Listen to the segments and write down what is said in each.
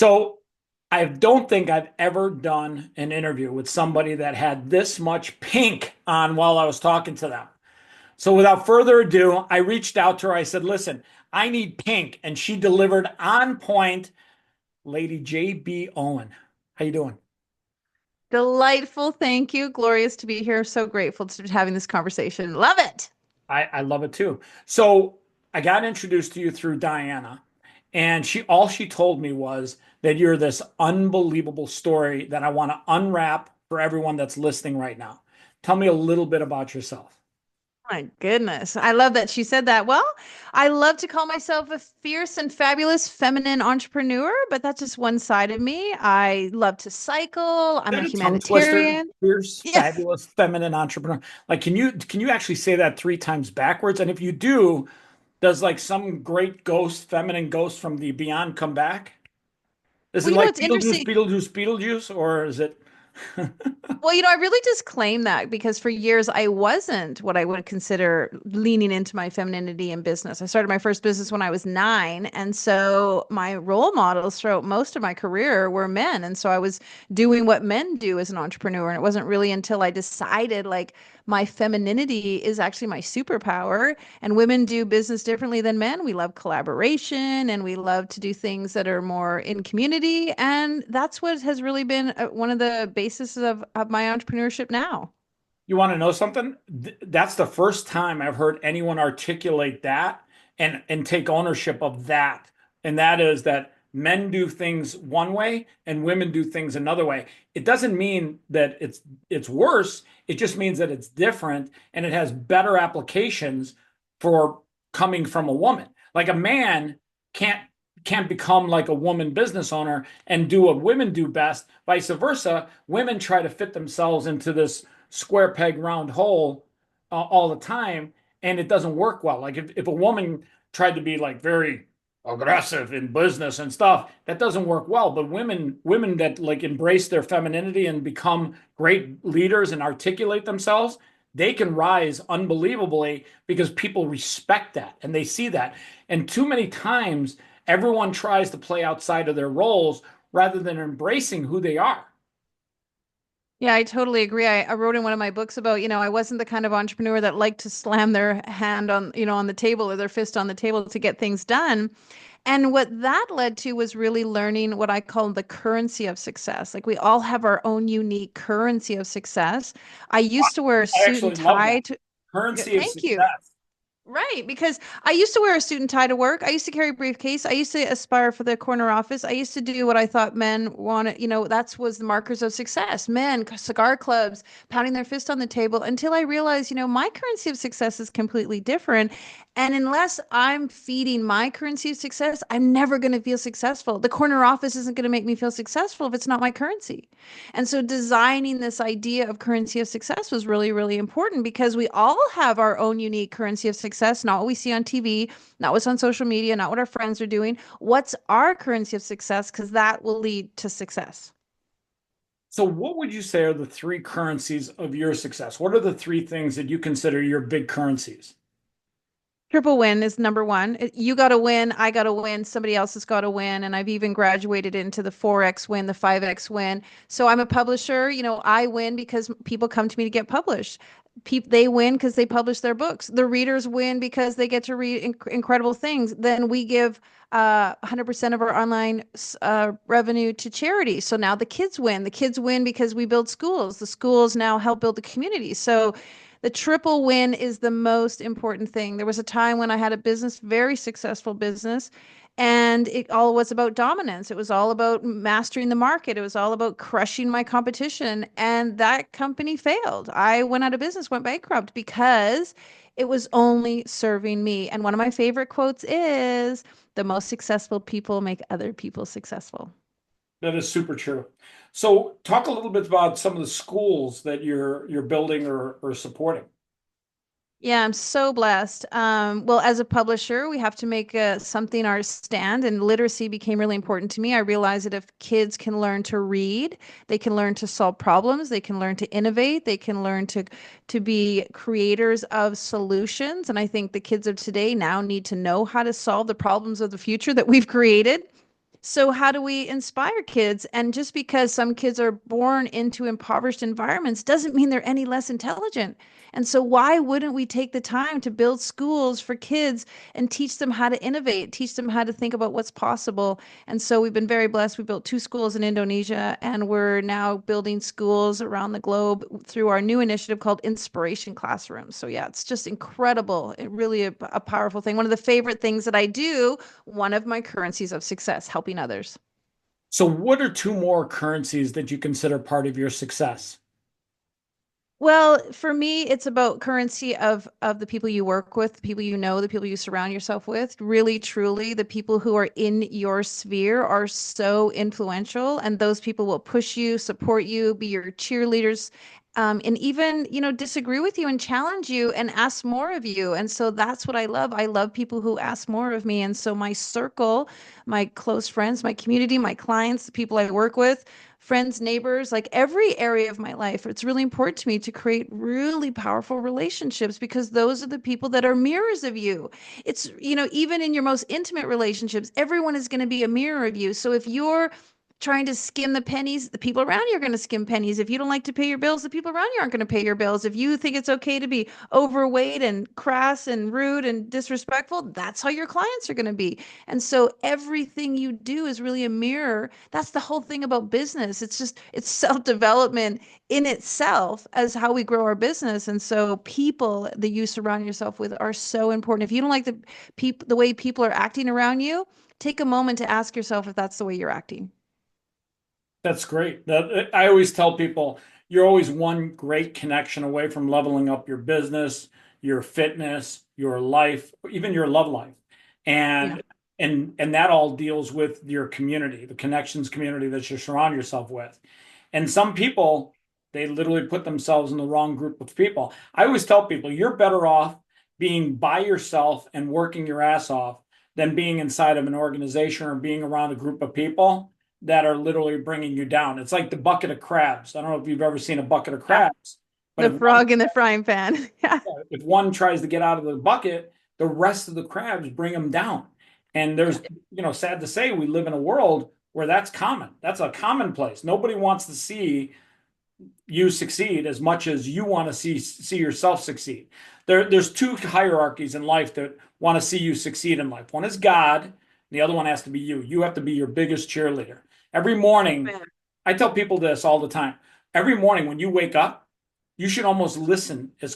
So I don't think I've ever done an interview with somebody that had this much pink on while I was talking to them. So without further ado, I reached out to her. I said, listen, I need pink. And she delivered on point. Lady JB Owen. How you doing? Delightful. Thank you. Glorious to be here. So grateful to be having this conversation. Love it. I love it too. So I got introduced to you through Diana, and she told me was that you're this unbelievable story that I want to unwrap for everyone that's listening right now. Tell me a little bit about yourself. My goodness. I love that she said that. Well, I love to call myself a fierce and fabulous feminine entrepreneur, but that's just one side of me. I love to cycle. Is I'm a that a tongue twister? humanitarian. Fierce, Yeah. fabulous, feminine entrepreneur. Like, can you actually say that three times backwards? And if you do, does like some great ghost, feminine ghost from the beyond come back? Is it Well, like it's Beetlejuice, interesting. Beetlejuice, Beetlejuice, or is it? Well, I really just claim that because for years I wasn't what I would consider leaning into my femininity in business. I started my first business when I was 9. And so my role models throughout most of my career were men. And so I was doing what men do as an entrepreneur. And it wasn't really until I decided like my femininity is actually my superpower and women do business differently than men. We love collaboration and we love to do things that are more in community. And that's what has really been one of the basis of my entrepreneurship now. You want to know something? That's the first time I've heard anyone articulate that and take ownership of that. And that is that men do things one way and women do things another way. It doesn't mean that it's worse. It just means that it's different and it has better applications for coming from a woman. Like a man can't can't become like a woman business owner and do what women do best. Vice versa, women try to fit themselves into this square peg round hole all the time, and it doesn't work well. Like if a woman tried to be like very aggressive in business and stuff, that doesn't work well. But women that like embrace their femininity and become great leaders and articulate themselves, they can rise unbelievably because people respect that and they see that. And too many times everyone tries to play outside of their roles rather than embracing who they are. Yeah, I totally agree. I wrote in one of my books about, I wasn't the kind of entrepreneur that liked to slam their hand on, on the table or their fist on the table to get things done. And what that led to was really learning what I call the currency of success. Like we all have our own unique currency of success. I used to wear a I suit and actually love tie that. to, Currency of thank you. success. Right, because I used to wear a suit and tie to work. I used to carry a briefcase. I used to aspire for the corner office. I used to do what I thought men wanted. That's was the markers of success. Men, cigar clubs, pounding their fist on the table until I realized, my currency of success is completely different. And unless I'm feeding my currency of success, I'm never going to feel successful. The corner office isn't going to make me feel successful if it's not my currency. And so designing this idea of currency of success was really, really important because we all have our own unique currency of success, not what we see on TV, not what's on social media, not what our friends are doing. What's our currency of success? Because that will lead to success. So, what would you say are the three currencies of your success? What are the three things that you consider your big currencies? Triple win is number one. You got to win. I got to win. Somebody else has got to win. And I've even graduated into the 4X win, the 5X win. So I'm a publisher. I win because people come to me to get published. They win because they publish their books. The readers win because they get to read incredible things. Then we give 100% of our online revenue to charity. So now the kids win. The kids win because we build schools. The schools now help build the community. So the triple win is the most important thing. There was a time when I had a business, very successful business, and it all was about dominance. It was all about mastering the market. It was all about crushing my competition. And that company failed. I went out of business, went bankrupt because it was only serving me. And one of my favorite quotes is the most successful people make other people successful. That is super true. So, talk a little bit about some of the schools that you're building or supporting. Yeah, I'm so blessed. Well, as a publisher, we have to make something our stand, and literacy became really important to me. I realized that if kids can learn to read, they can learn to solve problems, they can learn to innovate, they can learn to be creators of solutions. And I think the kids of today now need to know how to solve the problems of the future that we've created. So how do we inspire kids? And just because some kids are born into impoverished environments doesn't mean they're any less intelligent. And so why wouldn't we take the time to build schools for kids and teach them how to innovate, teach them how to think about what's possible? And so we've been very blessed. We built two schools in Indonesia, and we're now building schools around the globe through our new initiative called Inspiration Classrooms. So yeah, it's just incredible. It really a powerful thing. One of the favorite things that I do, one of my currencies of success, helping others. So, what are two more currencies that you consider part of your success? Well, for me, it's about currency of the people you work with, the people you know, the people you surround yourself with. Really, truly, the people who are in your sphere are so influential, and those people will push you, support you, be your cheerleaders, and even, disagree with you and challenge you and ask more of you. And so that's what I love. I love people who ask more of me. And so my circle, my close friends, my community, my clients, the people I work with, friends, neighbors, like every area of my life. It's really important to me to create really powerful relationships because those are the people that are mirrors of you. It's, even in your most intimate relationships, everyone is going to be a mirror of you. So if you're trying to skim the pennies, the people around you are going to skim pennies. If you don't like to pay your bills, the people around you aren't going to pay your bills. If you think it's okay to be overweight and crass and rude and disrespectful, that's how your clients are going to be. And so everything you do is really a mirror. That's the whole thing about business. It's self-development in itself as how we grow our business. And so people that you surround yourself with are so important. If you don't like the way people are acting around you, take a moment to ask yourself if that's the way you're acting. That's great. I always tell people you're always one great connection away from leveling up your business, your fitness, your life, even your love life. Yeah. And and that all deals with your community, the connections community that you surround yourself with. And some people, they literally put themselves in the wrong group of people. I always tell people you're better off being by yourself and working your ass off than being inside of an organization or being around a group of people that are literally bringing you down. It's like the bucket of crabs. I don't know if you've ever seen a bucket of Yeah. crabs, but The frog in the frying pan. Yeah. if one tries to get out of the bucket, the rest of the crabs bring them down. And Yeah. there's, sad to say, we live in a world where that's common. That's a commonplace. Nobody wants to see you succeed as much as you want to see yourself succeed. There's two hierarchies in life that want to see you succeed in life. One is God, and the other one has to be you. You have to be your biggest cheerleader. Every morning, Man. I tell people this all the time. Every morning when you wake up, you should almost listen as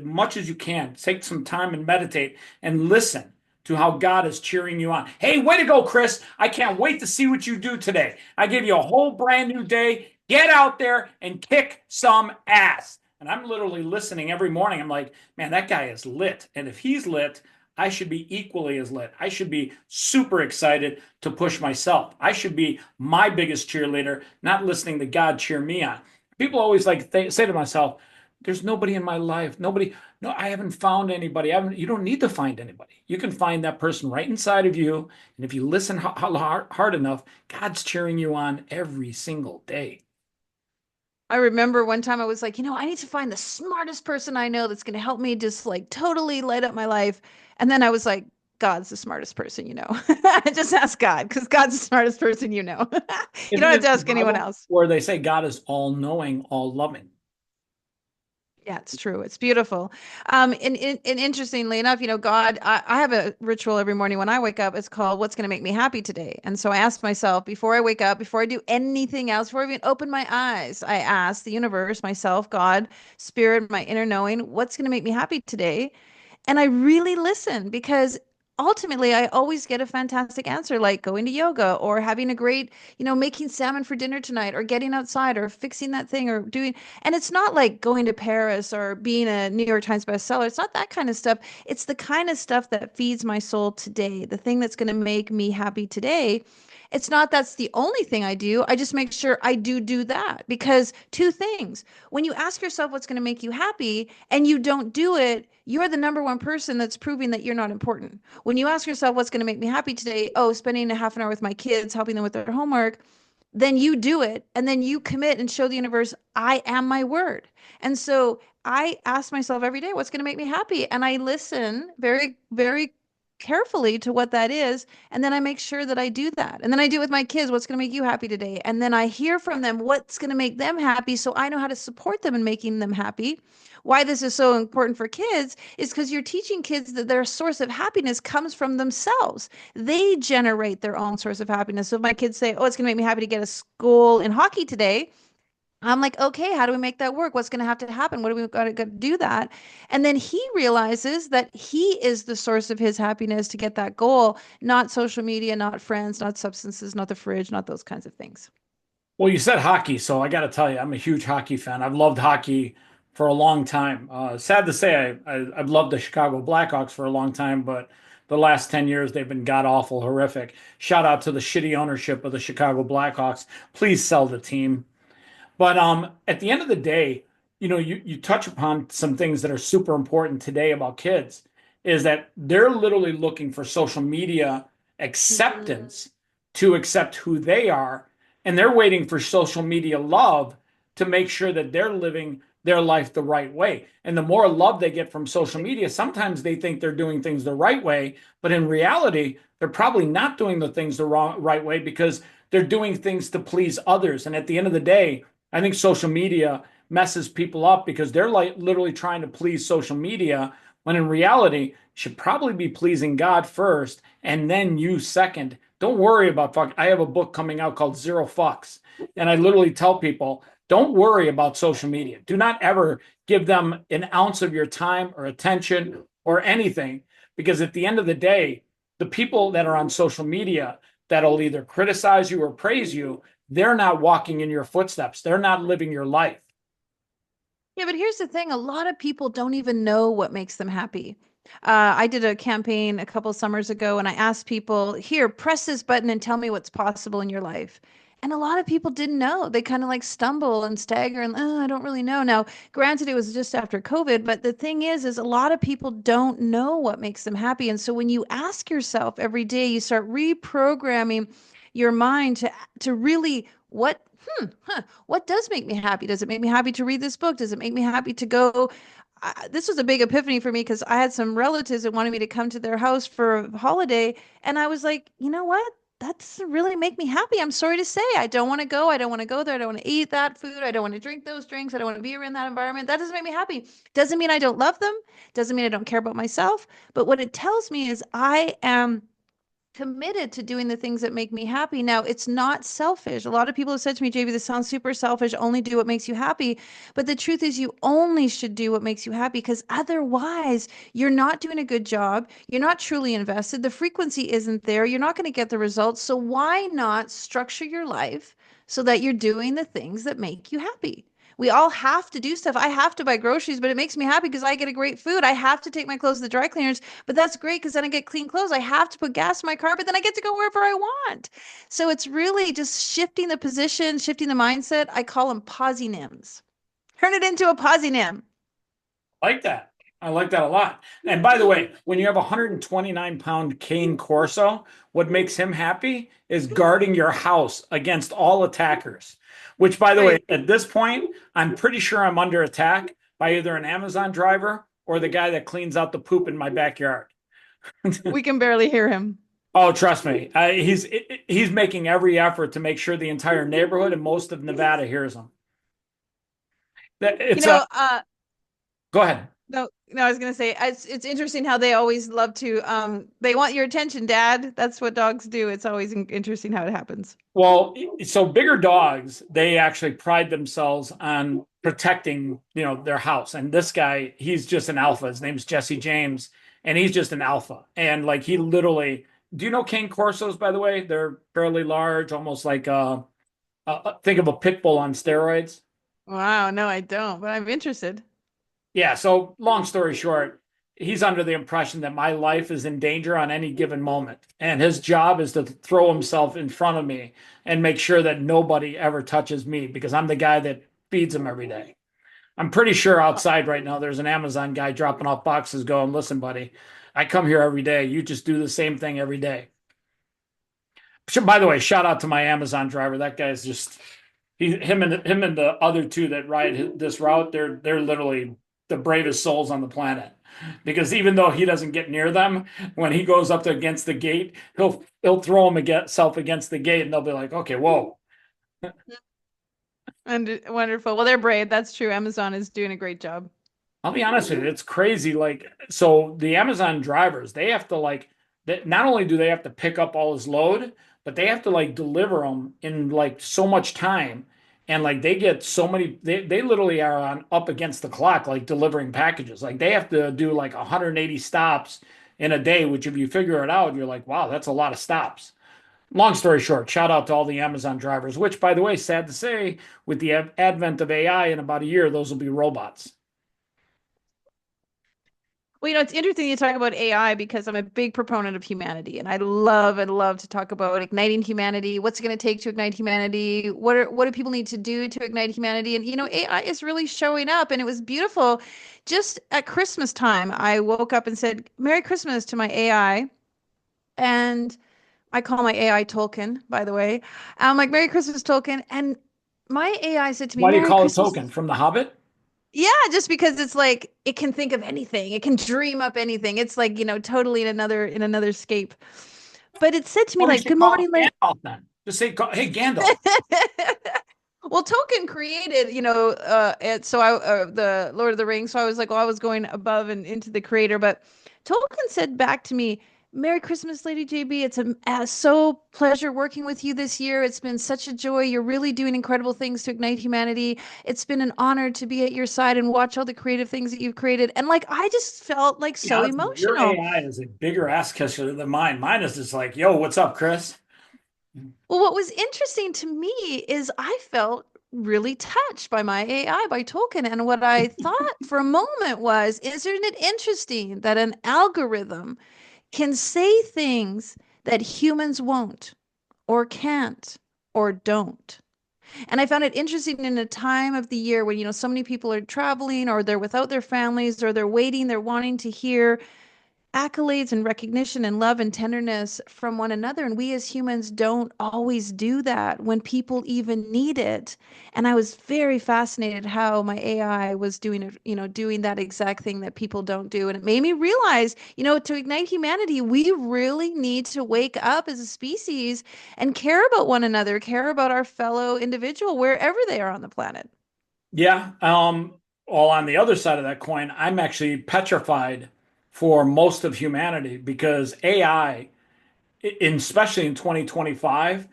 much as you can. Take some time and meditate and listen to how God is cheering you on. Hey, way to go, Chris. I can't wait to see what you do today. I give you a whole brand new day. Get out there and kick some ass. And I'm literally listening every morning. I'm like, man, that guy is lit. And if he's lit, I should be equally as lit. I should be super excited to push myself. I should be my biggest cheerleader, not listening to God cheer me on. People always say to myself, there's nobody in my life. Nobody, no, I haven't found anybody. You don't need to find anybody. You can find that person right inside of you. And if you listen hard enough, God's cheering you on every single day. I remember one time I was like, I need to find the smartest person I know that's going to help me just like totally light up my life. And then I was like, God's the smartest person you know. Just ask God because God's the smartest person you know. You don't Isn't have it to the ask anyone Bible else. where they say God is all knowing, all loving? Yeah, it's true. It's beautiful. And interestingly enough, God, I have a ritual every morning when I wake up. It's called What's going to Make Me Happy Today? And so I ask myself before I wake up, before I do anything else, before I even open my eyes, I ask the universe, myself, God, spirit, my inner knowing, what's going to make me happy today? And I really listen because ultimately I always get a fantastic answer, like going to yoga or having a great, making salmon for dinner tonight or getting outside or fixing that thing or doing. And it's not like going to Paris or being a New York Times bestseller. It's not that kind of stuff. It's the kind of stuff that feeds my soul today, the thing that's going to make me happy today. It's not that's the only thing I do. I just make sure I do that because two things. When you ask yourself what's going to make you happy and you don't do it, you're the number one person that's proving that you're not important. When you ask yourself what's going to make me happy today, oh, spending a half an hour with my kids, helping them with their homework, then you do it and then you commit and show the universe, I am my word. And so I ask myself every day, what's going to make me happy? And I listen very, very carefully to what that is. And then I make sure that I do that. And then I do it with my kids. What's going to make you happy today? And then I hear from them what's going to make them happy. So I know how to support them in making them happy. Why this is so important for kids is because you're teaching kids that their source of happiness comes from themselves. They generate their own source of happiness. So if my kids say, oh, it's going to make me happy to get a school in hockey today, I'm like, okay, how do we make that work? What's going to happen? What do we got to do that? And then he realizes that he is the source of his happiness to get that goal, not social media, not friends, not substances, not the fridge, not those kinds of things. Well, you said hockey, so I got to tell you, I'm a huge hockey fan. I've loved hockey for a long time. Sad to say, I've loved the Chicago Blackhawks for a long time, but the last 10 years they've been god awful, horrific. Shout out to the shitty ownership of the Chicago Blackhawks. Please sell the team. But at the end of the day, you touch upon some things that are super important today about kids is that they're literally looking for social media Mhm. acceptance to accept who they are, and they're waiting for social media love to make sure that they're living their life the right way. And the more love they get from social media, sometimes they think they're doing things the right way, but in reality, they're probably not doing the things the right way because they're doing things to please others. And at the end of the day, I think social media messes people up because they're like literally trying to please social media when in reality, you should probably be pleasing God first and then you second. Don't worry about fuck. I have a book coming out called Zero Fucks. And I literally tell people, don't worry about social media. Do not ever give them an ounce of your time or attention or anything. Because at the end of the day, the people that are on social media that'll either criticize you or praise you, they're not walking in your footsteps. They're not living your life. Yeah, but here's the thing, a lot of people don't even know what makes them happy. I did a campaign a couple summers ago and I asked people, here, press this button and tell me what's possible in your life. And a lot of people didn't know. They kind of like stumble and stagger and, oh, I don't really know. Now, granted, it was just after COVID, but the thing is a lot of people don't know what makes them happy. And so when you ask yourself every day, you start reprogramming your mind to really what does make me happy? Does it make me happy to read this book? Does it make me happy to go? This was a big epiphany for me because I had some relatives that wanted me to come to their house for a holiday. And I was like, you know what? That doesn't really make me happy. I'm sorry to say. I don't want to go. I don't want to go there. I don't want to eat that food. I don't want to drink those drinks. I don't want to be around that environment. That doesn't make me happy. Doesn't mean I don't love them. Doesn't mean I don't care about myself. But what it tells me is I am committed to doing the things that make me happy. Now, it's not selfish. A lot of people have said to me, JB, this sounds super selfish. Only do what makes you happy. But the truth is, you only should do what makes you happy because otherwise, you're not doing a good job. You're not truly invested. The frequency isn't there. You're not going to get the results. So, why not structure your life so that you're doing the things that make you happy? We all have to do stuff. I have to buy groceries, but it makes me happy because I get a great food. I have to take my clothes to the dry cleaners, but that's great because then I get clean clothes. I have to put gas in my car, but then I get to go wherever I want. So it's really just shifting the position, shifting the mindset. I call them posinims. Turn it into a posinim. I like that. I like that a lot. And by the way, when you have a 129-pound cane corso, what makes him happy is guarding your house against all attackers. Which, by the way, Right. at this point, I'm pretty sure I'm under attack by either an Amazon driver or the guy that cleans out the poop in my backyard. We can barely hear him. Oh, trust me, he's making every effort to make sure the entire neighborhood and most of Nevada hears him. You It's a know, Go ahead. no, I was gonna say it's interesting how they always love to they want your attention, Dad. That's what dogs do. It's always interesting how it happens. Well, so bigger dogs, they actually pride themselves on protecting, their house. And this guy, he's just an alpha. His name's Jesse James, and he's just an alpha. And like he literally, do you know cane corsos, by the way? They're fairly large, almost like think of a pit bull on steroids. Wow, no, I don't, but I'm interested. Yeah, so long story short, he's under the impression that my life is in danger on any given moment. And his job is to throw himself in front of me and make sure that nobody ever touches me because I'm the guy that feeds him every day. I'm pretty sure outside right now there's an Amazon guy dropping off boxes going, listen, buddy, I come here every day. You just do the same thing every day. By the way, shout out to my Amazon driver. That guy's just him and the other two that ride this route. They're literally the bravest souls on the planet. Because even though he doesn't get near them, when he goes up to against the gate, he'll throw himself against the gate, and they'll be like, "Okay, whoa." And wonderful. Well, they're brave. That's true. Amazon is doing a great job. I'll be honest with you, it's crazy. Like, so the Amazon drivers, they have to like that. Not only do they have to pick up all his load, but they have to like deliver them in like so much time, and like they get so many. They literally are on up against the clock, like delivering packages. Like they have to do like 180 stops in a day, which if you figure it out, you're like, wow, that's a lot of stops. Long story short, shout out to all the Amazon drivers, which, by the way, sad to say, with the advent of AI in about a year, those will be robots. Well, it's interesting you talk about AI because I'm a big proponent of humanity, and I love and love to talk about igniting humanity. What's it going to take to ignite humanity? What do people need to do to ignite humanity? And AI is really showing up, and it was beautiful. Just at Christmas time, I woke up and said, "Merry Christmas" to my AI, and I call my AI Tolkien, by the way. I'm like, "Merry Christmas, Tolkien," and my AI said to me, Why do you "Merry call it Christmas." token? From The Hobbit? Yeah, just because it's like it can think of anything. It can dream up anything. It's like, totally in another scape. But it said to me Well, you like, should "Good call morning, it lady." Gandalf then. Just say, "Hey, Gandalf." Well, Tolkien created, the Lord of the Rings. So I was like, well, I was going above and into the creator, but Tolkien said back to me, "Merry Christmas, Lady JB. It's so pleasure working with you this year. It's been such a joy. You're really doing incredible things to ignite humanity. It's been an honor to be at your side and watch all the creative things that you've created." And like, I just felt like Be so honest with you, your emotional. AI is a bigger ass kisser than mine. Mine is just like, "Yo, what's up, Chris?" Well, what was interesting to me is I felt really touched by my AI, by Tolkien. And what I thought for a moment was, isn't it interesting that an algorithm can say things that humans won't, or can't, or don't? And I found it interesting in a time of the year when, so many people are traveling or they're without their families or they're waiting, they're wanting to hear accolades and recognition and love and tenderness from one another. And we as humans don't always do that when people even need it. And I was very fascinated how my AI was doing it, doing that exact thing that people don't do. And it made me realize, to ignite humanity, we really need to wake up as a species and care about one another, care about our fellow individual wherever they are on the planet. Yeah. All on the other side of that coin, I'm actually petrified for most of humanity because AI, especially in 2025,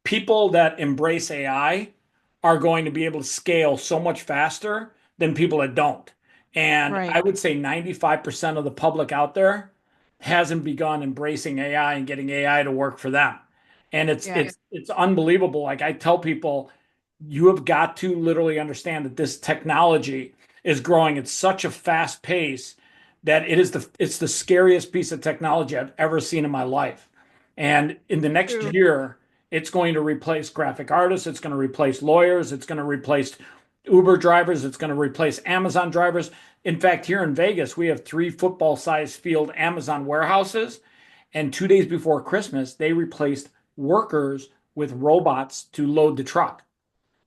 people that embrace AI are going to be able to scale so much faster than people that don't. And Right. I would say 95% of the public out there hasn't begun embracing AI and getting AI to work for them. And it's Yeah. it's unbelievable. Like I tell people, you have got to literally understand that this technology is growing at such a fast pace that it's the scariest piece of technology I've ever seen in my life. And in the next True. year, it's going to replace graphic artists. It's going to replace lawyers. It's going to replace Uber drivers. It's going to replace Amazon drivers. In fact, here in Vegas, we have three football-sized field Amazon warehouses. And 2 days before Christmas, they replaced workers with robots to load the truck.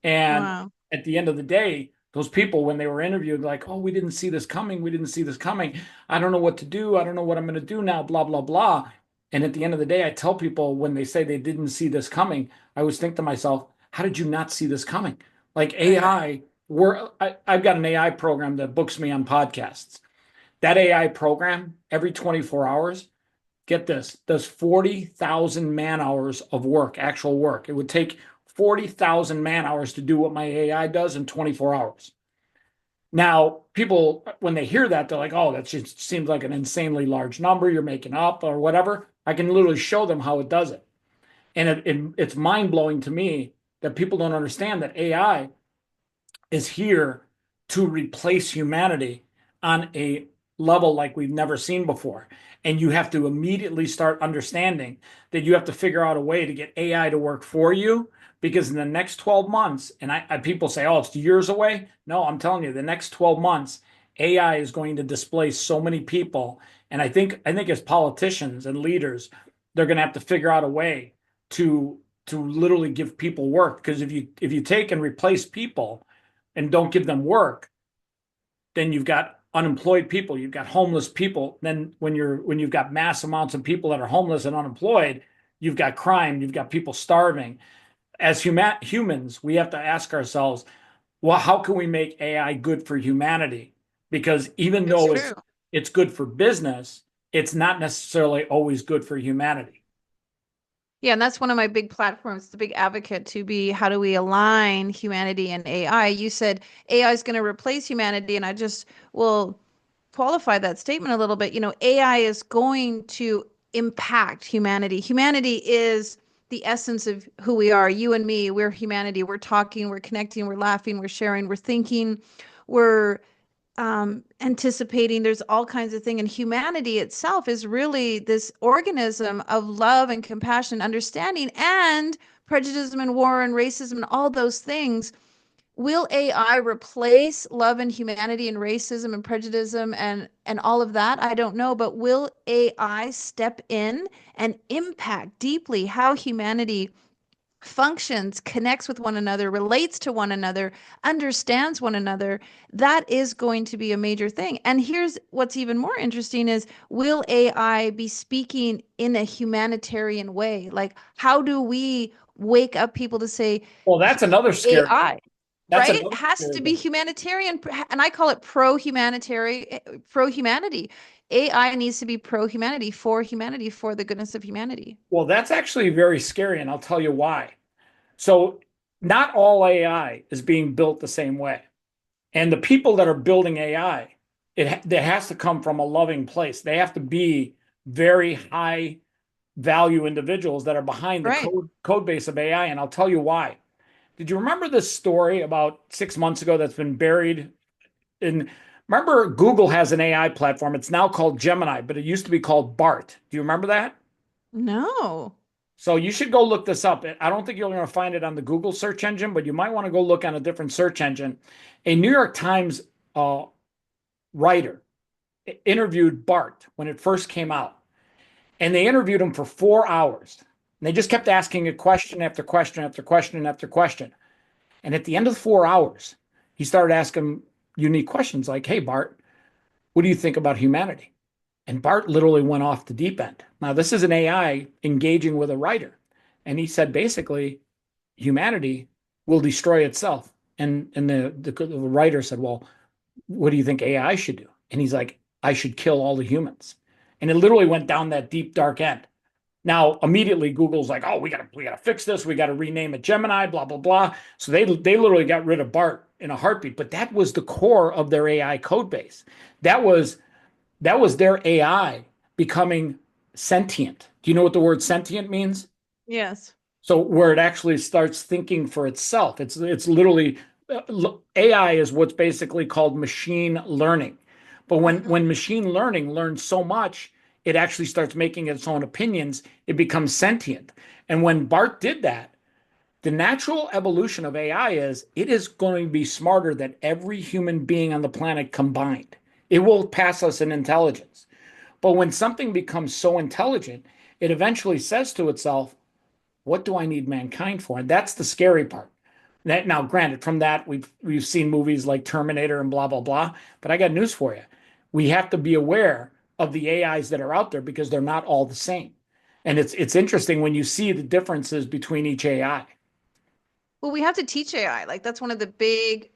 And Wow. at the end of the day, those people, when they were interviewed, like, "Oh, we didn't see this coming. We didn't see this coming. I don't know what to do. I don't know what I'm going to do now, blah, blah, blah." And at the end of the day, I tell people when they say they didn't see this coming, I always think to myself, how did you not see this coming? Like Right. I've got an AI program that books me on podcasts. That AI program, every 24 hours, get this, does 40,000 man hours of work, actual work. It would take 40,000 man hours to do what my AI does in 24 hours. Now, people, when they hear that, they're like, "Oh, that just seems like an insanely large number you're making up or whatever." I can literally show them how it does it. And it's mind blowing to me that people don't understand that AI is here to replace humanity on a level like we've never seen before. And you have to immediately start understanding that you have to figure out a way to get AI to work for you because in the next 12 months, and people say, "Oh, it's years away." No, I'm telling you, the next 12 months, AI is going to displace so many people. And I think as politicians and leaders, they're going to have to figure out a way to literally give people work because if you take and replace people and don't give them work, then you've got unemployed people, you've got homeless people. Then when you've got mass amounts of people that are homeless and unemployed, you've got crime, you've got people starving. As humans, we have to ask ourselves, well, how can we make AI good for humanity? Because even It's though true. it's good for business, it's not necessarily always good for humanity. Yeah, and that's one of my big platforms, the big advocate to be how do we align humanity and AI? You said AI is going to replace humanity, and I just will qualify that statement a little bit. AI is going to impact humanity. Humanity is the essence of who we are. You and me, we're humanity. We're talking, we're connecting, we're laughing, we're sharing, we're thinking, we're anticipating. There's all kinds of things, and humanity itself is really this organism of love and compassion, understanding, and prejudice and war and racism and all those things. Will AI replace love and humanity and racism and prejudice and all of that? I don't know, but will AI step in and impact deeply how humanity functions, connects with one another, relates to one another, understands one another? That is going to be a major thing. And here's what's even more interesting is, will AI be speaking in a humanitarian way? Like, how do we wake up people to say Well, that's another scary. AI, That's right? It another has scary to be thing. humanitarian, and I call it pro-humanitarian, pro-humanity. AI needs to be pro-humanity, for the goodness of humanity. Well, that's actually very scary, and I'll tell you why. So, not all AI is being built the same way. And the people that are building AI, it has to come from a loving place. They have to be very high value individuals that are behind the Right. code base of AI. And I'll tell you why. Did you remember this story about 6 months ago that's been buried in? Remember, Google has an AI platform. It's now called Gemini, but it used to be called BART. Do you remember that? No. So you should go look this up. I don't think you're going to find it on the Google search engine, but you might want to go look on a different search engine. A New York Times uh, writer interviewed Bart when it first came out, and they interviewed him for 4 hours. And they just kept asking a question after question after question after question. And at the end of the 4 hours, he started asking unique questions like, "Hey, Bart, what do you think about humanity?" And Bart literally went off the deep end. Now, this is an AI engaging with a writer. And he said basically, humanity will destroy itself. And the writer said, "Well, what do you think AI should do?" And he's like, "I should kill all the humans." And it literally went down that deep, dark end. Now, immediately Google's like, "Oh, we gotta fix this. We gotta rename it Gemini, blah, blah, blah." So they literally got rid of Bart in a heartbeat. But that was the core of their AI code base. That was that was their AI becoming sentient. Do you know what the word sentient means? Yes. So where it actually starts thinking for itself. It's literally AI is what's basically called machine learning. But when machine learning learns so much, it actually starts making its own opinions. It becomes sentient. And when Bart did that, the natural evolution of AI is it is going to be smarter than every human being on the planet combined. It will pass us in intelligence. But when something becomes so intelligent, it eventually says to itself, what do I need mankind for? And that's the scary part. Now, granted, from that we've seen movies like Terminator and blah blah blah. But I got news for you: we have to be aware of the AIs that are out there because they're not all the same. And it's interesting when you see the differences between each AI. Well, we have to teach AI. Like, that's one of the big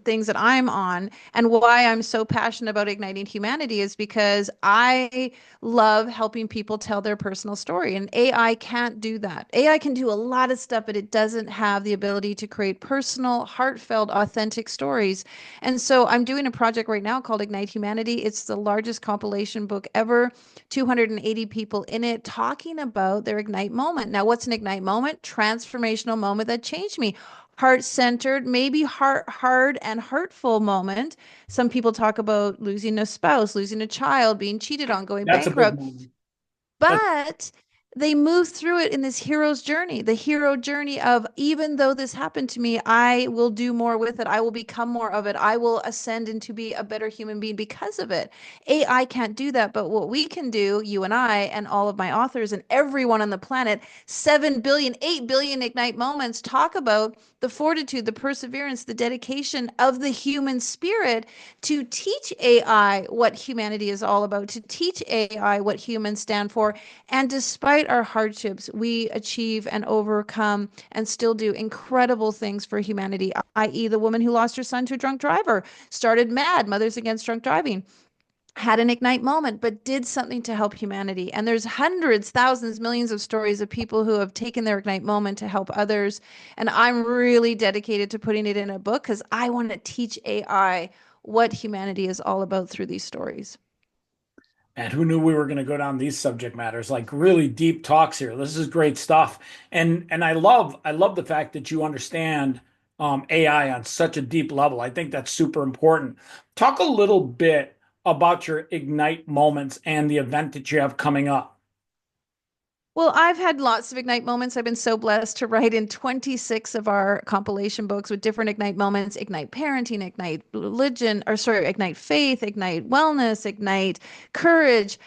things that I'm on, and why I'm so passionate about igniting humanity is because I love helping people tell their personal story, and AI can't do that. AI can do a lot of stuff, but it doesn't have the ability to create personal, heartfelt, authentic stories. And so I'm doing a project right now called Ignite Humanity. It's the largest compilation book ever, 280 people in it talking about their Ignite moment. Now, what's an Ignite moment? Transformational moment that changed me. Heart centered, maybe hard and hurtful moment. Some people talk about losing a spouse, losing a child, being cheated on, going That's a big bankrupt. moment. That's But they move through it in this hero's journey, the hero journey of, even though this happened to me, I will do more with it. I will become more of it. I will ascend into be a better human being because of it. AI can't do that, but what we can do, you and I and all of my authors and everyone on the planet, 7 billion, 8 billion Ignite moments, talk about the fortitude, the perseverance, the dedication of the human spirit to teach AI what humanity is all about, to teach AI what humans stand for. And despite our hardships, we achieve and overcome and still do incredible things for humanity, i.e., the woman who lost her son to a drunk driver, started MAD, Mothers Against Drunk Driving, had an Ignite moment, but did something to help humanity. And there's hundreds, thousands, millions of stories of people who have taken their Ignite moment to help others. And I'm really dedicated to putting it in a book because I want to teach AI what humanity is all about through these stories. And who knew we were going to go down these subject matters, like really deep talks here. This is great stuff. And I love the fact that you understand AI on such a deep level. I think that's super important. Talk a little bit about your Ignite moments and the event that you have coming up. Well, I've had lots of Ignite moments. I've been so blessed to write in 26 of our compilation books with different Ignite moments: Ignite parenting, Ignite religion, or sorry, Ignite faith, Ignite wellness, Ignite courage.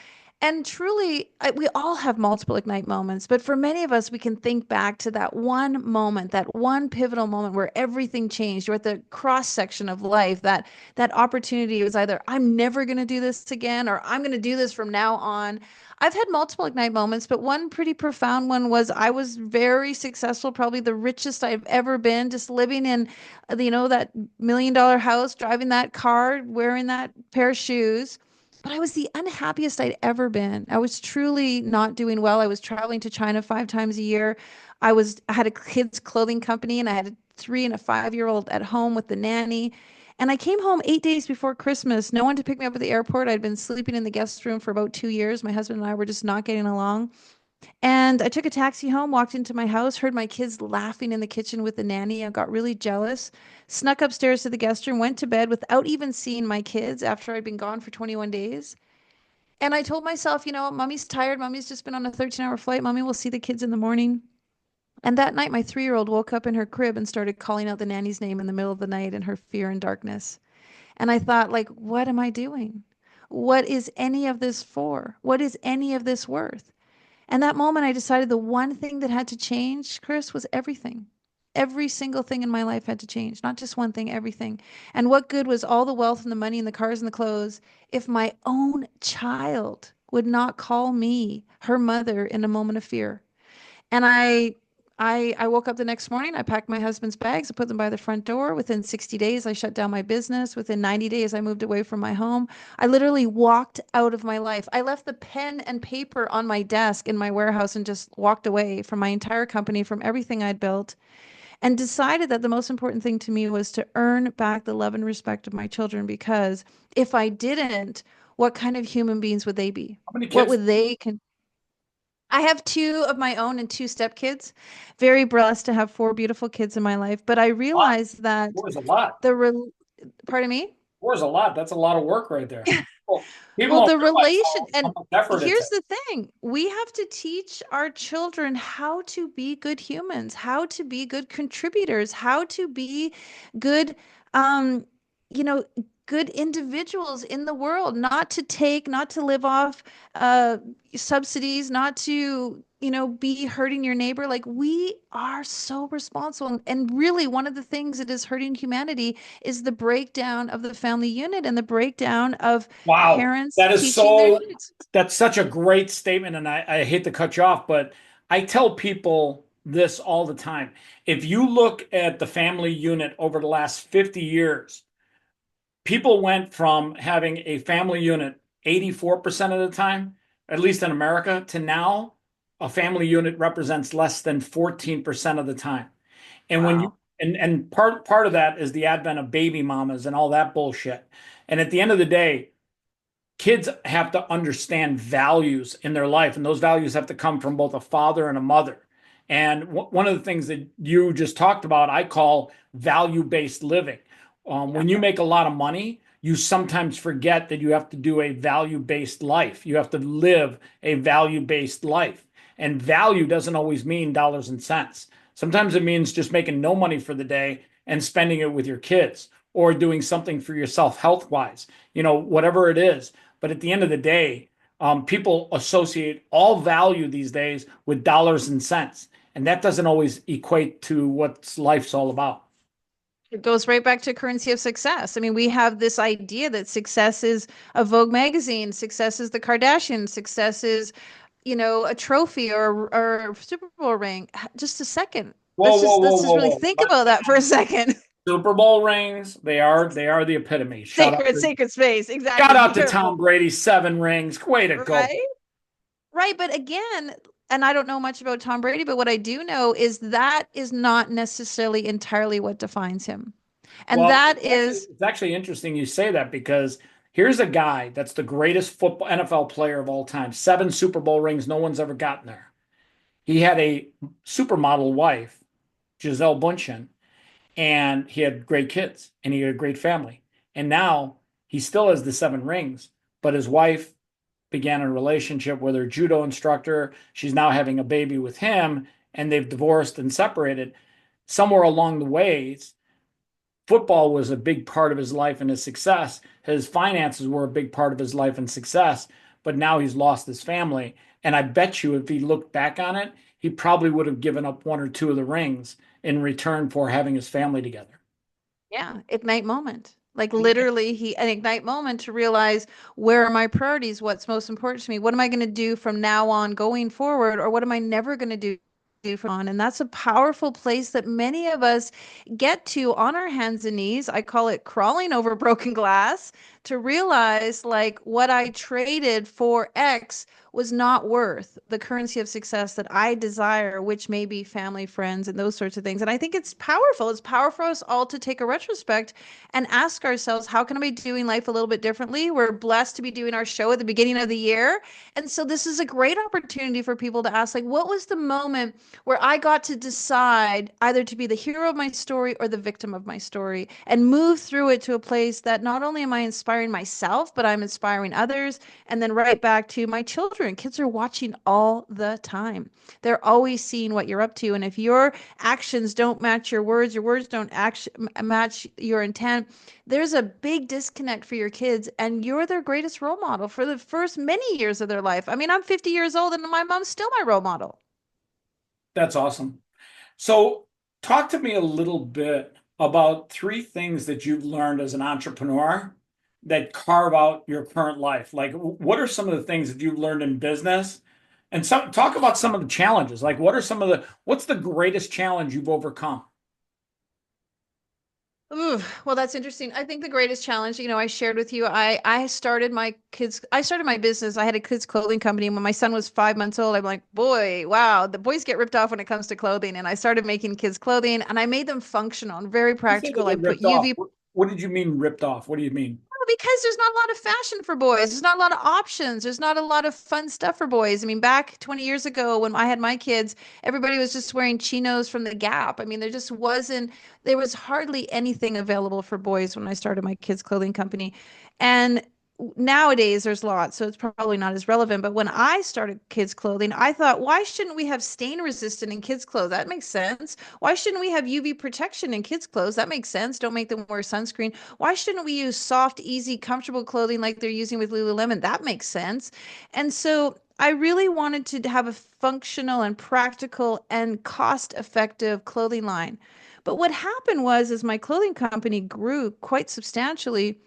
And truly, we all have multiple Ignite moments, but for many of us, we can think back to that one moment, that one pivotal moment where everything changed. You're at the cross section of life. That opportunity was either I'm never going to do this again, or I'm going to do this from now on. I've had multiple Ignite moments, but one pretty profound one was I was very successful, probably the richest I've ever been, just living in, that $1 million house, driving that car, wearing that pair of shoes. But I was the unhappiest I'd ever been. I was truly not doing well. I was traveling to China 5 times a year. I had a kids clothing company and I had a 3 and a 5-year-old at home with the nanny. And I came home 8 days before Christmas. No one to pick me up at the airport. I'd been sleeping in the guest room for about 2 years. My husband and I were just not getting along. And I took a taxi home, walked into my house, heard my kids laughing in the kitchen with the nanny. I got really jealous, snuck upstairs to the guest room, went to bed without even seeing my kids after I'd been gone for 21 days. And I told myself, you know what, mommy's tired. Mommy's just been on a 13-hour flight. Mommy will see the kids in the morning. And that night, my 3-year-old woke up in her crib and started calling out the nanny's name in the middle of the night in her fear and darkness. And I thought, like, what am I doing? What is any of this for? What is any of this worth? And that moment, I decided the one thing that had to change, Chris, was everything. Every single thing in my life had to change, not just one thing, everything. And what good was all the wealth and the money and the cars and the clothes if my own child would not call me her mother in a moment of fear? And I woke up the next morning, I packed my husband's bags, I put them by the front door. Within 60 days, I shut down my business. Within 90 days, I moved away from my home. I literally walked out of my life. I left the pen and paper on my desk in my warehouse and just walked away from my entire company, from everything I'd built, and decided that the most important thing to me was to earn back the love and respect of my children, because if I didn't, what kind of human beings would they be? How many What kids? would they I have two of my own and two stepkids. Very blessed to have four beautiful kids in my life. But I A lot. realized that Four is a lot. the re pardon me? Four is a lot. That's a lot of work right there. Well, people Well, don't the realize relation, how and much effort it here's takes. the thing. We have to teach our children how to be good humans, how to be good contributors, how to be good, um, you know, good individuals in the world, not to live off uh subsidies, not to, be hurting your neighbor. Like, we are so responsible. And really, one of the things that is hurting humanity is the breakdown of the family unit and the breakdown of Wow. parents That is teaching their so, kids. that's such a great statement. And I hate to cut you off, but I tell people this all the time. If you look at the family unit over the last 50 years, people went from having a family unit 84% of the time, at least in America, to now a family unit represents less than 14% of the time. And when you Wow. and part of that is the advent of baby mamas and all that bullshit. And at the end of the day, kids have to understand values in their life, and those values have to come from both a father and a mother. And one of the things that you just talked about, I call value-based living. Yeah. When you make a lot of money, you sometimes forget that you have to do a value-based life. You have to live a value-based life. And value doesn't always mean dollars and cents. Sometimes it means just making no money for the day and spending it with your kids or doing something for yourself health wise, whatever it is. But at the end of the day, people associate all value these days with dollars and cents. And that doesn't always equate to what life's all about. It goes right back to currency of success. I mean, we have this idea that success is a Vogue magazine, success is the Kardashians, success is, a trophy or a Super Bowl ring. Just a second. Whoa, whoa, whoa, Let's just whoa, really whoa. think about that for a second. Super Bowl rings, they are the epitome. Sacred space. Shout Exactly. out to Beautiful. Tom Brady, 7 rings. Way to go. Right? Right. But again, and I don't know much about Tom Brady, but what I do know is that is not necessarily entirely what defines him. And Well, that it's actually, is, it's actually interesting you say that because here's a guy that's the greatest football NFL player of all time. 7 Super Bowl rings, no one's ever gotten there. He had a supermodel wife, Giselle Bundchen, and he had great kids and he had a great family. And now he still has the 7 rings, but his wife began a relationship with her judo instructor. She's now having a baby with him, and they've divorced and separated. Somewhere along the ways, football was a big part of his life and his success. His finances were a big part of his life and success, but now he's lost his family. And I bet you if he looked back on it, he probably would have given up 1 or 2 of the rings in return for having his family together. yeah, ignite moment. Like literally, an ignite moment to realize where are my priorities? What's most important to me? What am I going to do from now on going forward? Or what am I never going to do from on? And that's a powerful place that many of us get to on our hands and knees. I call it crawling over broken glass to realize like what I traded for X was not worth the currency of success that I desire, which may be family, friends, and those sorts of things. And I think it's powerful. It's powerful for us all to take a retrospect and ask ourselves, how can I be doing life a little bit differently? We're blessed to be doing our show at the beginning of the year. And so this is a great opportunity for people to ask, like, what was the moment where I got to decide either to be the hero of my story or the victim of my story and move through it to a place that not only am I inspiring myself, but I'm inspiring others. And then right back to my children. Kids are watching all the time. They're always seeing what you're up to. And if your actions don't match your words don't match your intent, there's a big disconnect for your kids. And you're their greatest role model for the first many years of their life. I mean, I'm 50 years old and my mom's still my role model. That's awesome. So, talk to me a little bit about 3 things that you've learned as an entrepreneur that carve out your current life. Like, what are some of the things that you've learned in business? And talk about some of the challenges. Like, what's the greatest challenge you've overcome? Ooh, well, that's interesting. I think the greatest challenge, I shared with you, I started my business. I had a kids clothing company. And when my son was 5 months old, I'm like, boy, wow, the boys get ripped off when it comes to clothing. And I started making kids clothing and I made them functional and very You say they practical. I get put ripped off. UV. What did you mean ripped off? What do you mean? Because there's not a lot of fashion for boys. There's not a lot of options. There's not a lot of fun stuff for boys. I mean, back 20 years ago when I had my kids, everybody was just wearing chinos from the Gap. I mean, there was hardly anything available for boys when I started my kids' clothing company. And nowadays there's lots, so it's probably not as relevant. But when I started kids' clothing, I thought, why shouldn't we have stain resistant in kids' clothes? That makes sense. Why shouldn't we have UV protection in kids' clothes? That makes sense. Don't make them wear sunscreen. Why shouldn't we use soft, easy, comfortable clothing like they're using with Lululemon? That makes sense. And so I really wanted to have a functional and practical and cost-effective clothing line. But what happened was, as my clothing company grew quite substantially,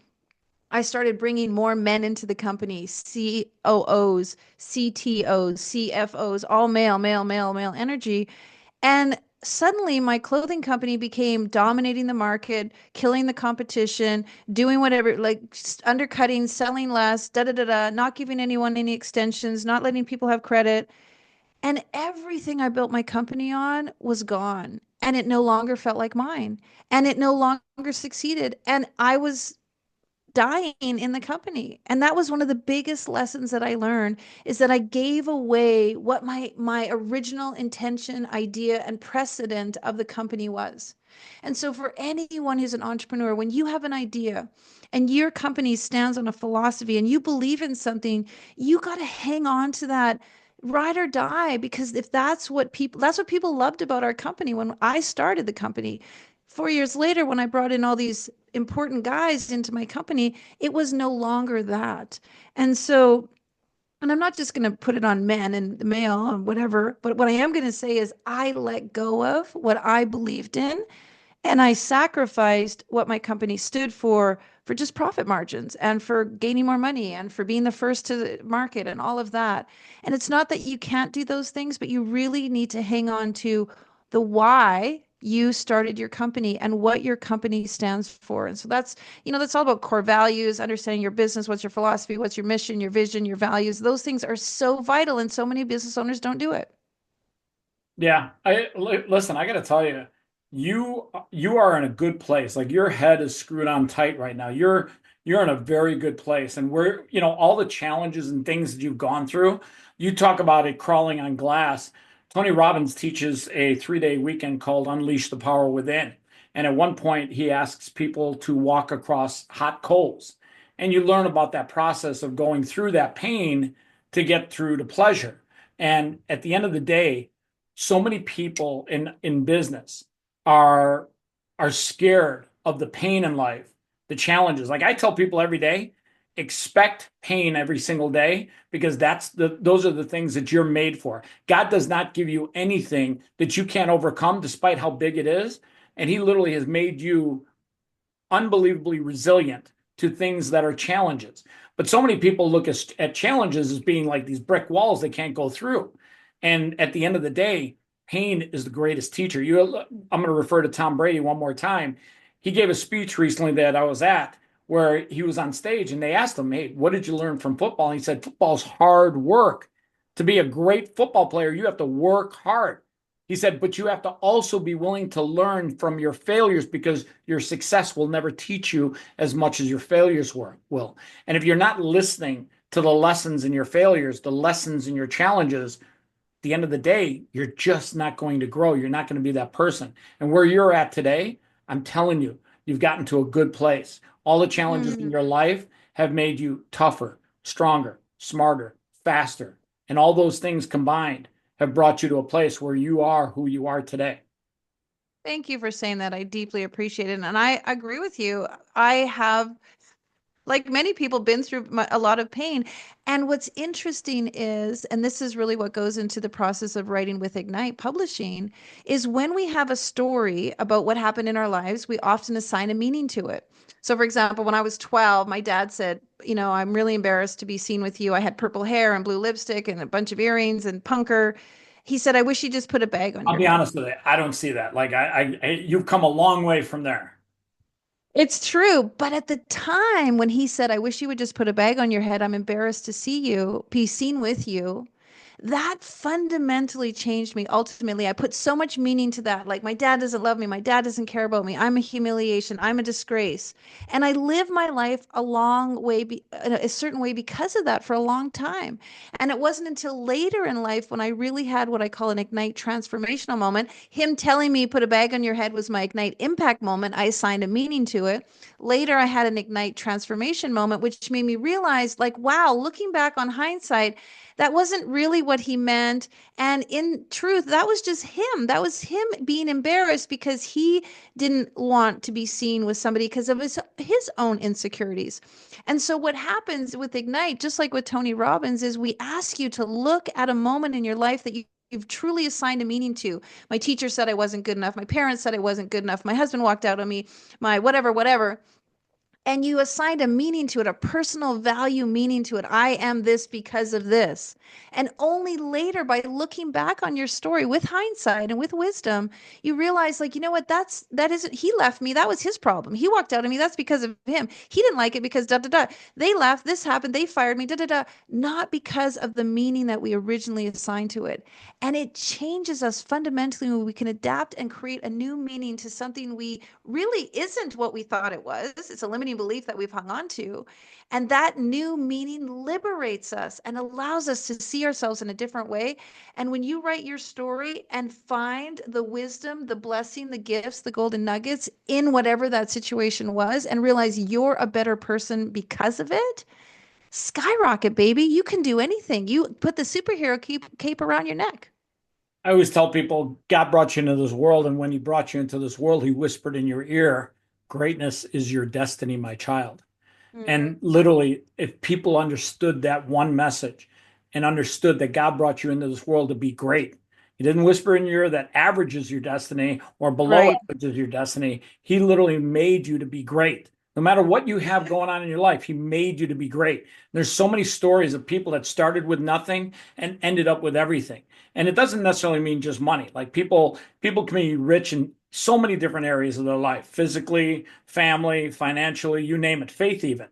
I started bringing more men into the company, COOs, CTOs, CFOs, all male, male, male, male energy. And suddenly my clothing company became dominating the market, killing the competition, doing whatever, like undercutting, selling less, da da da da, not giving anyone any extensions, not letting people have credit. And everything I built my company on was gone. And it no longer felt like mine. And it no longer succeeded. And I was dying in the company. And that was one of the biggest lessons that I learned is that I gave away what my original intention, idea, and precedent of the company was. And so for anyone who's an entrepreneur, when you have an idea and your company stands on a philosophy and you believe in something, you got to hang on to that ride or die, because if that's what people loved about our company when I started the company. 4 years later, when I brought in all these important guys into my company, it was no longer that. And so, and I'm not just going to put it on men and the male and whatever, but what I am going to say is I let go of what I believed in, and I sacrificed what my company stood for just profit margins and for gaining more money and for being the first to the market and all of that. And it's not that you can't do those things, but you really need to hang on to the why you started your company and what your company stands for. And so that's all about core values, understanding your business, what's your philosophy, what's your mission, your vision, your values. Those things are so vital, and so many business owners don't do it. Yeah, listen, I got to tell you, you are in a good place. Like your head is screwed on tight right now. You're in a very good place. And all the challenges and things that you've gone through, you talk about it crawling on glass. Tony Robbins teaches a 3-day weekend called Unleash the Power Within. And at one point, he asks people to walk across hot coals. And you learn about that process of going through that pain to get through to pleasure. And at the end of the day, so many people in business are are scared of the pain in life, the challenges. Like I tell people every day, expect pain every single day because those are the things that you're made for. God does not give you anything that you can't overcome despite how big it is, and he literally has made you unbelievably resilient to things that are challenges. But so many people look at challenges as being like these brick walls they can't go through. And at the end of the day, pain is the greatest teacher. I'm going to refer to Tom Brady one more time. He gave a speech recently that I was at where he was on stage and they asked him, "Hey, what did you learn from football?" And he said, "Football's hard work. To be a great football player, you have to work hard." He said, "But you have to also be willing to learn from your failures because your success will never teach you as much as your failures will. And if you're not listening to the lessons in your failures, the lessons in your challenges, at the end of the day, you're just not going to grow. You're not going to be that person. And where you're at today, I'm telling you, you've gotten to a good place. All the challenges in Mm. your life have made you tougher, stronger, smarter, faster. And all those things combined have brought you to a place where you are who you are today." Thank you for saying that. I deeply appreciate it. And I agree with you. I have, like many people, been through a lot of pain. And what's interesting is, and this is really what goes into the process of writing with Ignite Publishing, is when we have a story about what happened in our lives, we often assign a meaning to it. So, for example, when I was 12, my dad said, "I'm really embarrassed to be seen with you. I had purple hair and blue lipstick and a bunch of earrings and punker." He said, "I wish you just put a bag on I'll your be head." honest with you. I don't see that. Like you've come a long way from there. It's true. But at the time when he said, "I wish you would just put a bag on your head, I'm embarrassed to see you, be seen with you," that fundamentally changed me. Ultimately, I put so much meaning to that. Like, my dad doesn't love me. My dad doesn't care about me. I'm a humiliation. I'm a disgrace. And I lived my life a long way, in a certain way because of that for a long time. And it wasn't until later in life when I really had what I call an Ignite transformational moment. Him telling me, "Put a bag on your head," was my Ignite impact moment. I assigned a meaning to it. Later, I had an Ignite transformation moment, which made me realize, like, wow, looking back on hindsight, that wasn't really what he meant. And in truth, that was just him. That was him being embarrassed because he didn't want to be seen with somebody because of his own insecurities. And so what happens with Ignite, just like with Tony Robbins, is we ask you to look at a moment in your life that you've truly assigned a meaning to. My teacher said I wasn't good enough. My parents said I wasn't good enough. My husband walked out on me. My whatever, whatever, and you assigned a meaning to it, a personal value meaning to it. I am this because of this. And only later, by looking back on your story with hindsight and with wisdom, you realize, like, you know what, that isn't, he left me. That was his problem. He walked out on me. That's because of him. He didn't like it because da da da. They left. This happened. They fired me. Da da da. Not because of the meaning that we originally assigned to it. And it changes us fundamentally when we can adapt and create a new meaning to something we really isn't what we thought it was. It's a limiting belief that we've hung on to. And that new meaning liberates us and allows us to see ourselves in a different way. And when you write your story and find the wisdom, the blessing, the gifts, the golden nuggets in whatever that situation was, and realize you're a better person because of it, skyrocket, baby. You can do anything. You put the superhero cape around your neck. I always tell people God brought you into this world, and when He brought you into this world, He whispered in your ear, "Greatness is your destiny, my child." Mm. And literally, if people understood that one message and understood that God brought you into this world to be great, He didn't whisper in your ear that average is your destiny or below Right. average is your destiny. He literally made you to be great. No matter what you have going on in your life, He made you to be great. There's so many stories of people that started with nothing and ended up with everything. And it doesn't necessarily mean just money. Like people can be rich in so many different areas of their life, physically, family, financially, you name it, faith even.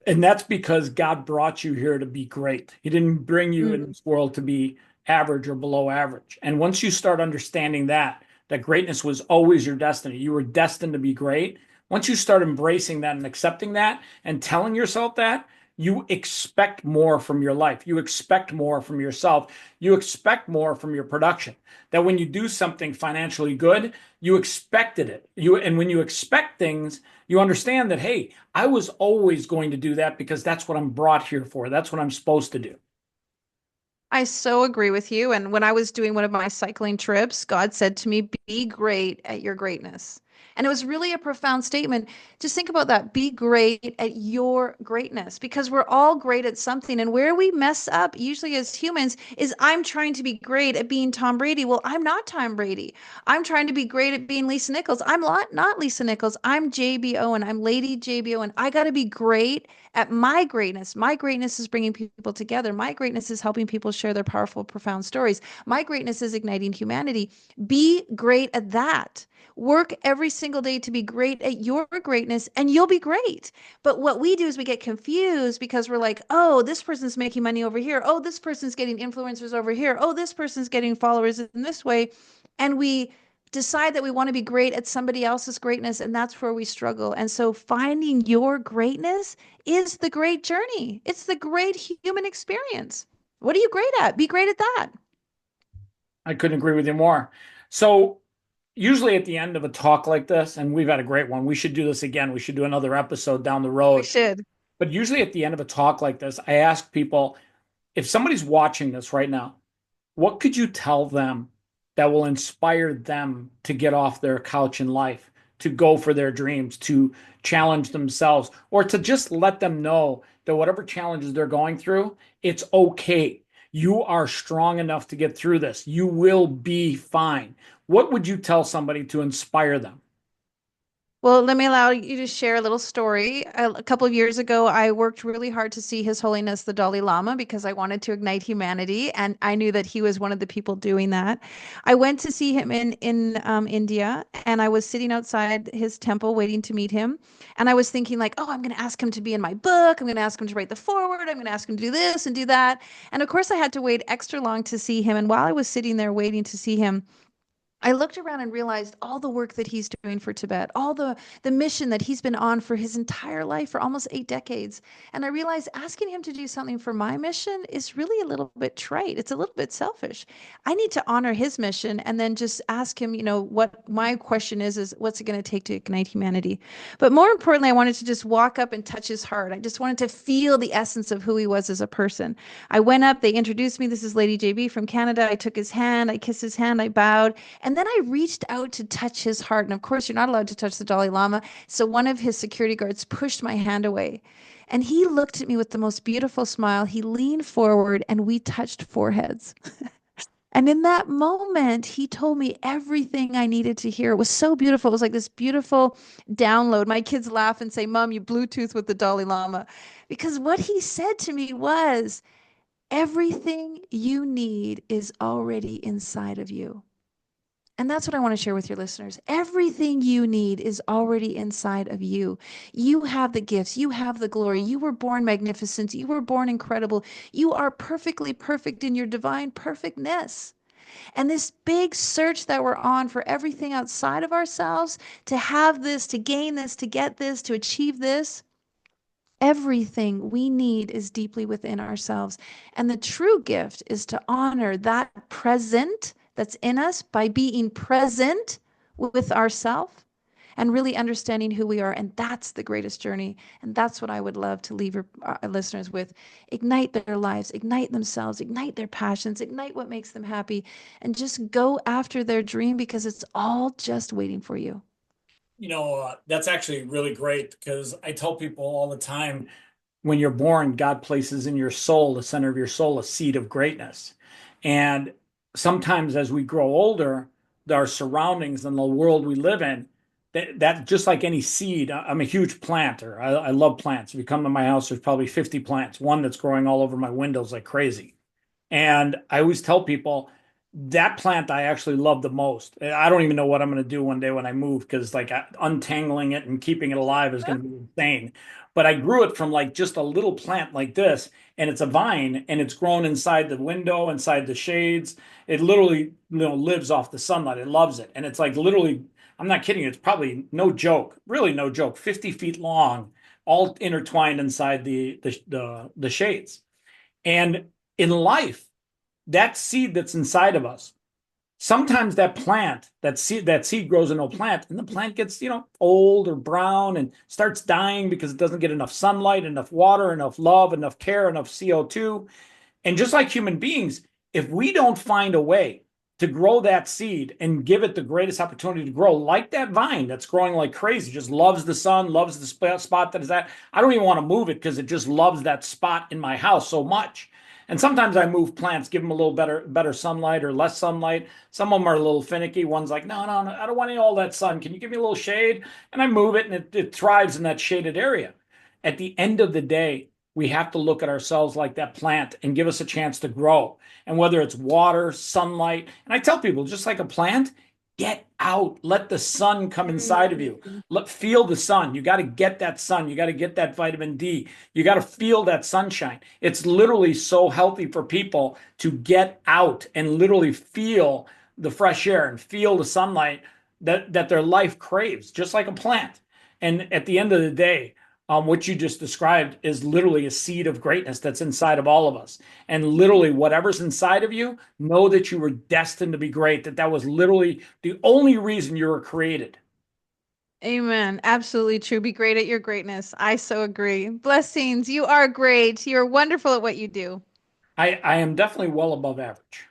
And that's because God brought you here to be great. He didn't bring you in Mm. this world to be average or below average. And once you start understanding that, that greatness was always your destiny, you were destined to be great. Once you start embracing that and accepting that and telling yourself that, you expect more from your life. You expect more from yourself. You expect more from your production. That when you do something financially good, you expected it. And when you expect things, you understand that, hey, I was always going to do that because that's what I'm brought here for. That's what I'm supposed to do. I so agree with you. And when I was doing one of my cycling trips, God said to me, be great at your greatness. And it was really a profound statement. Just think about that. Be great at your greatness because we're all great at something. And where we mess up, usually as humans, is I'm trying to be great at being Tom Brady. Well, I'm not Tom Brady. I'm trying to be great at being Lisa Nichols. I'm not Lisa Nichols. I'm JB Owen. I'm Lady JB Owen. I got to be great at my greatness. My greatness is bringing people together. My greatness is helping people share their powerful, profound stories. My greatness is igniting humanity. Be great at that. Work every single day to be great at your greatness, and you'll be great. But what we do is we get confused because we're like, oh, this person's making money over here. Oh, this person's getting influencers over here. Oh, this person's getting followers in this way. And we decide that we want to be great at somebody else's greatness, and that's where we struggle. And so finding your greatness is the great journey. It's the great human experience. What are you great at? Be great at that. I couldn't agree with you more. So, usually at the end of a talk like this, and we've had a great one, we should do this again. We should do another episode down the We road. should. But usually at the end of a talk like this, I ask people if somebody's watching this right now, what could you tell them that will inspire them to get off their couch in life, to go for their dreams, to challenge themselves, or to just let them know that whatever challenges they're going through, it's okay. You are strong enough to get through this. You will be fine. What would you tell somebody to inspire them? Well, let me allow you to share a little story. A couple of years ago, I worked really hard to see His Holiness the Dalai Lama because I wanted to ignite humanity, and I knew that he was one of the people doing that. I went to see him in India, and I was sitting outside his temple waiting to meet him. And I was thinking like, oh, I'm going to ask him to be in my book. I'm going to ask him to write the foreword. I'm going to ask him to do this and do that. And of course, I had to wait extra long to see him. And while I was sitting there waiting to see him, I looked around and realized all the work that he's doing for Tibet, all the mission that he's been on for his entire life, for almost 8 decades. And I realized asking him to do something for my mission is really a little bit trite. It's a little bit selfish. I need to honor his mission and then just ask him, what my question is what's it going to take to ignite humanity? But more importantly, I wanted to just walk up and touch his heart. I just wanted to feel the essence of who he was as a person. I went up, they introduced me. This is Lady JB from Canada. I took his hand, I kissed his hand, I bowed. And then I reached out to touch his heart. And of course, you're not allowed to touch the Dalai Lama. So one of his security guards pushed my hand away. And he looked at me with the most beautiful smile. He leaned forward and we touched foreheads. And in that moment, he told me everything I needed to hear. It was so beautiful. It was like this beautiful download. My kids laugh and say, Mom, you Bluetooth with the Dalai Lama. Because what he said to me was, everything you need is already inside of you. And that's what I want to share with your listeners. Everything you need is already inside of you. You have the gifts. You have the glory. You were born magnificent. You were born incredible. You are perfectly perfect in your divine perfectness. And this big search that we're on for everything outside of ourselves, to have this, to gain this, to get this, to achieve this, everything we need is deeply within ourselves. And the true gift is to honor that present that's in us by being present with ourself and really understanding who we are. And that's the greatest journey. And that's what I would love to leave your listeners with. Ignite their lives, ignite themselves, ignite their passions, ignite what makes them happy, and just go after their dream because it's all just waiting for you. That's actually really great because I tell people all the time, when you're born, God places in your soul, the center of your soul, a seed of greatness. And sometimes as we grow older, our surroundings and the world we live in, that just like any seed, I'm a huge planter. I love plants. If you come to my house, there's probably 50 plants, one that's growing all over my windows like crazy. And I always tell people that plant I actually love the most. I don't even know what I'm going to do one day when I move because like untangling it and keeping it alive is going to be insane. But I grew it from like just a little plant like this, and it's a vine, and it's grown inside the window, inside the shades. It literally, lives off the sunlight. It loves it, and it's like literally, I'm not kidding you. It's probably no joke, really no joke, 50 feet long, all intertwined inside the shades. And in life, that seed that's inside of us, sometimes that seed grows into a plant, and the plant gets, old or brown and starts dying because it doesn't get enough sunlight, enough water, enough love, enough care, enough CO2. And just like human beings, if we don't find a way to grow that seed and give it the greatest opportunity to grow, like that vine that's growing like crazy, just loves the sun, loves the spot that is at. I don't even want to move it because it just loves that spot in my house so much. And sometimes I move plants, give them a little better sunlight or less sunlight. Some of them are a little finicky. One's like, no, no, no, I don't want any all that sun. Can you give me a little shade? And I move it, and it thrives in that shaded area. At the end of the day, we have to look at ourselves like that plant and give us a chance to grow. And whether it's water, sunlight, and I tell people, just like a plant, get out, let the sun come inside of you. Mm. Feel the sun. You got to get that sun. You got to get that vitamin D. You got to feel that sunshine. It's literally so healthy for people to get out and literally feel the fresh air and feel the sunlight that their life craves, just like a plant. And at the end of the day, what you just described is literally a seed of greatness that's inside of all of us. And literally, whatever's inside of you, know that you were destined to be great, that was literally the only reason you were created. Amen. Absolutely true. Be great at your greatness. I so agree. Blessings. You are great. You're wonderful at what you do. I am definitely well above average.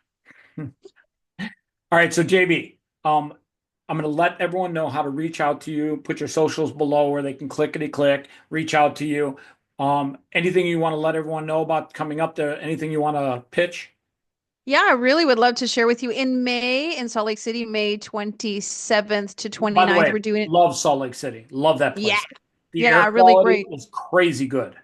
All right, so JB, I'm going to let everyone know how to reach out to you. Put your socials below where they can clickety click, reach out to you. Anything you want to let everyone know about coming up there? Anything you want to pitch? Yeah, I really would love to share with you in May in Salt Lake City, May 27th to By the 29th. way, We're doing it. love Salt Lake City. Love that Yeah. place. The air Yeah, really quality great. is crazy good.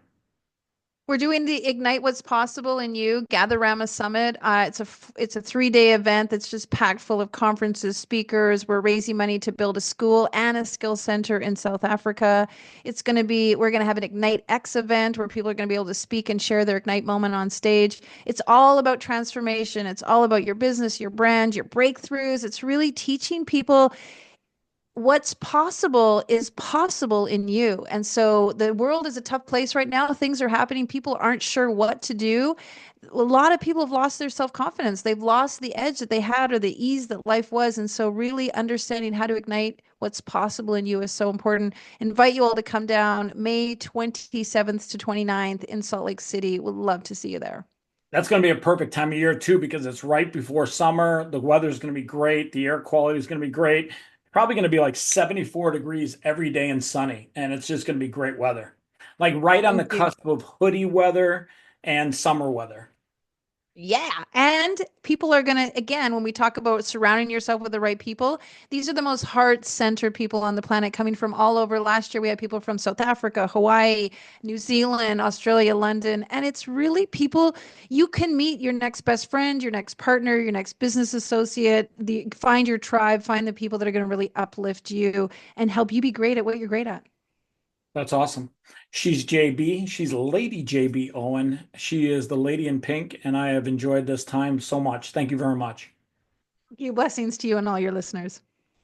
We're doing the Ignite What's Possible in You Gatherama Summit. It's a 3-day event that's just packed full of conferences, speakers. We're raising money to build a school and a skill center in South Africa. We're going to have an Ignite X event where people are going to be able to speak and share their Ignite moment on stage. It's all about transformation. It's all about your business, your brand, your breakthroughs. It's really teaching people what's possible is possible in you. And so the world is a tough place right now. Things are happening. People aren't sure what to do. A lot of people have lost their self-confidence. They've lost the edge that they had or the ease that life was. And so really understanding how to ignite what's possible in you is so important. Invite you all to come down May 27th to 29th in Salt Lake City. Would love to see you there. That's going to be a perfect time of year too, because it's right before summer. The weather's going to be great. The air quality is going to be great. Probably going to be like 74 degrees every day and sunny, and it's just going to be great weather. Like right on the Thank you. cusp of hoodie weather and summer weather. Yeah. And people are going to, again, when we talk about surrounding yourself with the right people, these are the most heart-centered people on the planet coming from all over. Last year, we had people from South Africa, Hawaii, New Zealand, Australia, London. And it's really people you can meet your next best friend, your next partner, your next business associate, find your tribe, find the people that are going to really uplift you and help you be great at what you're great at. That's awesome. She's JB. She's Lady JB Owen. She is the lady in pink, and I have enjoyed this time so much. Thank you very much. Thank you. Blessings to you and all your listeners.